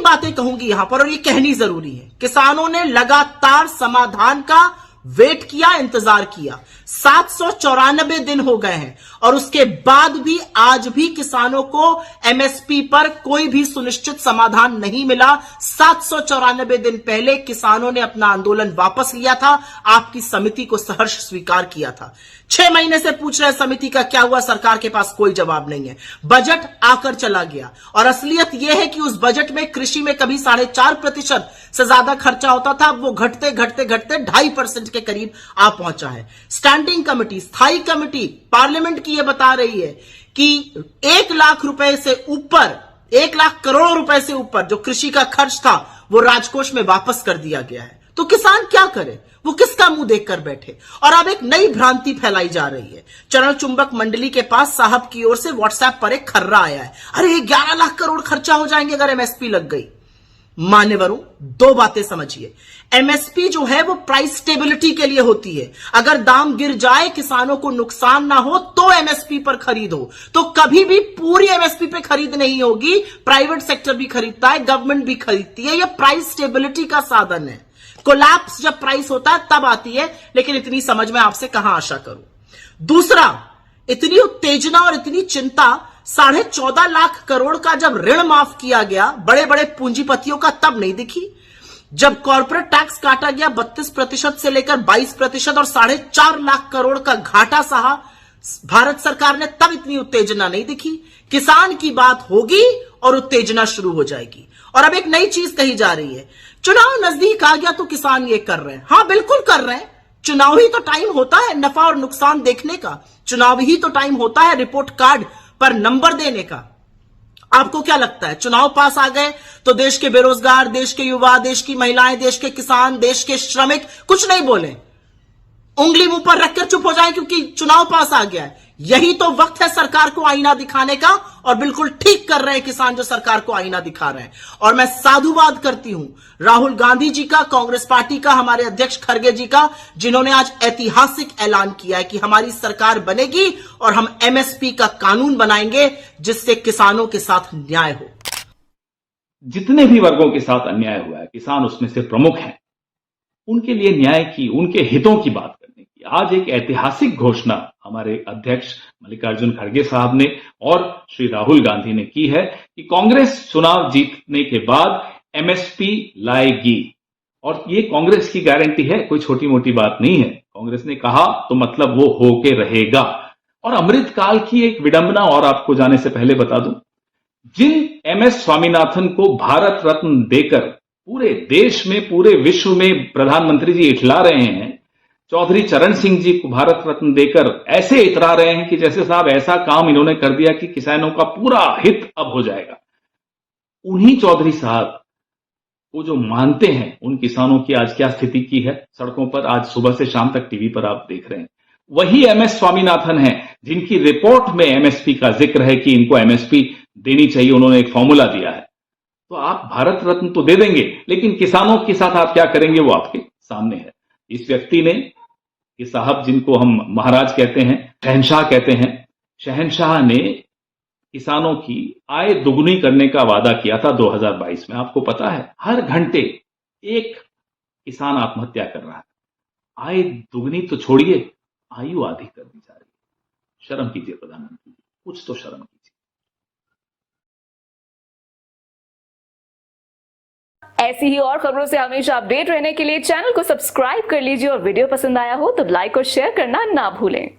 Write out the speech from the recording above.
बातें कहूंगी यहां पर और ये कहनी जरूरी है। किसानों ने लगातार समाधान का वेट किया, इंतजार किया। 794 दिन हो गए हैं और उसके बाद भी आज भी किसानों को एमएसपी पर कोई भी सुनिश्चित समाधान नहीं मिला। 794 दिन पहले किसानों ने अपना आंदोलन वापस लिया था, आपकी समिति को सहर्ष स्वीकार किया था। 6 महीने से पूछ रहे समिति का क्या हुआ, सरकार के पास कोई जवाब नहीं है। बजट आकर चला गया और असलियत यह है कि उस बजट में कृषि में कभी 4.5% से ज्यादा खर्चा होता था, अब वो घटते घटते घटते 2.5% के करीब आ पहुंचा है। स्टैंडिंग कमेटी, स्थायी कमेटी पार्लियामेंट की यह बता रही है कि 1 लाख रुपए से ऊपर, 1 लाख करोड़ रुपए से ऊपर जो कृषि का खर्च था वो राजकोष में वापस कर दिया गया है। तो किसान क्या करे, वो किसका मुंह देखकर बैठे। और अब एक नई भ्रांति फैलाई जा रही है। चरण चुंबक मंडली के पास साहब की ओर से व्हाट्सएप पर एक खर्रा आया है, अरे 11 लाख करोड़ खर्चा हो जाएंगे अगर एमएसपी लग गई। मान्यवरों, 2 बातें समझिए। एमएसपी जो है वो प्राइस स्टेबिलिटी के लिए होती है। अगर दाम गिर जाए, किसानों को नुकसान ना हो, तो एमएसपी पर खरीद हो। तो कभी भी पूरी एमएसपी पे खरीद नहीं होगी। प्राइवेट सेक्टर भी खरीदता है, गवर्नमेंट भी खरीदती है। यह प्राइस स्टेबिलिटी का साधन है। कोलैप्स जब प्राइस होता है तब आती है, लेकिन इतनी समझ में आपसे कहां आशा करूं। दूसरा, इतनी उत्तेजना और इतनी चिंता 14.5 लाख करोड़ का जब ऋण माफ किया गया बड़े बड़े पूंजीपतियों का, तब नहीं दिखी। जब कॉर्पोरेट टैक्स काटा गया 32% से लेकर 22% और 4.5 लाख करोड़ का घाटा सहा भारत सरकार ने, तब इतनी उत्तेजना नहीं दिखी। किसान की बात होगी और उत्तेजना शुरू हो जाएगी। और अब एक नई चीज कही जा रही है, चुनाव नजदीक आ गया तो किसान ये कर रहे हैं। हां, बिल्कुल कर रहे हैं। चुनाव ही तो टाइम होता है नफा और नुकसान देखने का। चुनाव ही तो टाइम होता है रिपोर्ट कार्ड पर नंबर देने का। आपको क्या लगता है, चुनाव पास आ गए तो देश के बेरोजगार, देश के युवा, देश की महिलाएं, देश के किसान, देश के श्रमिक कुछ नहीं बोले, उंगली मुंह पर रखकर चुप हो जाए क्योंकि चुनाव पास आ गया है? यही तो वक्त है सरकार को आईना दिखाने का, और बिल्कुल ठीक कर रहे हैं किसान जो सरकार को आईना दिखा रहे हैं। और मैं साधुवाद करती हूं राहुल गांधी जी का, कांग्रेस पार्टी का, हमारे अध्यक्ष खड़गे जी का, जिन्होंने आज ऐतिहासिक ऐलान किया है कि हमारी सरकार बनेगी और हम एमएसपी का कानून बनाएंगे जिससे किसानों के साथ न्याय हो। जितने भी वर्गों के साथ अन्याय हुआ है, किसान उसमें से प्रमुख हैं। उनके लिए न्याय की, उनके हितों की बात करने की आज एक ऐतिहासिक घोषणा हमारे अध्यक्ष मल्लिकार्जुन खड़गे साहब ने और श्री राहुल गांधी ने की है कि कांग्रेस चुनाव जीतने के बाद एमएसपी लाएगी। और ये कांग्रेस की गारंटी है, कोई छोटी मोटी बात नहीं है। कांग्रेस ने कहा तो मतलब वो होके रहेगा। और अमृतकाल की एक विडंबना और आपको जाने से पहले बता दूं, जिन एमएस स्वामीनाथन को भारत रत्न देकर पूरे देश में, पूरे विश्व में प्रधानमंत्री जी इठला रहे हैं, चौधरी चरण सिंह जी को भारत रत्न देकर ऐसे इतरा रहे हैं कि जैसे साहब ऐसा काम इन्होंने कर दिया कि किसानों का पूरा हित अब हो जाएगा। उन्हीं चौधरी साहब वो जो मानते हैं उन किसानों की आज क्या स्थिति की है सड़कों पर, आज सुबह से शाम तक टीवी पर आप देख रहे हैं, वही एमएस स्वामीनाथन है जिनकी रिपोर्ट में एमएसपी का जिक्र है कि इनको एमएसपी देनी चाहिए। उन्होंने एक फॉर्मूला दिया है। तो आप भारत रत्न तो दे देंगे, लेकिन किसानों के साथ आप क्या करेंगे वो आपके सामने है। इस व्यक्ति ने, ये साहब जिनको हम महाराज कहते हैं, शहंशाह कहते हैं, शहंशाह ने किसानों की आय दुगुनी करने का वादा किया था 2022 में। आपको पता है हर घंटे एक किसान आत्महत्या कर रहा है। आय दुगनी तो छोड़िए, आयु आधी कर दी जा रही है। शर्म कीजिए प्रधानमंत्री, कुछ तो शर्म कीजिए। ऐसी ही और खबरों से हमेशा अपडेट रहने के लिए चैनल को सब्सक्राइब कर लीजिए और वीडियो पसंद आया हो तो लाइक और शेयर करना ना भूलें।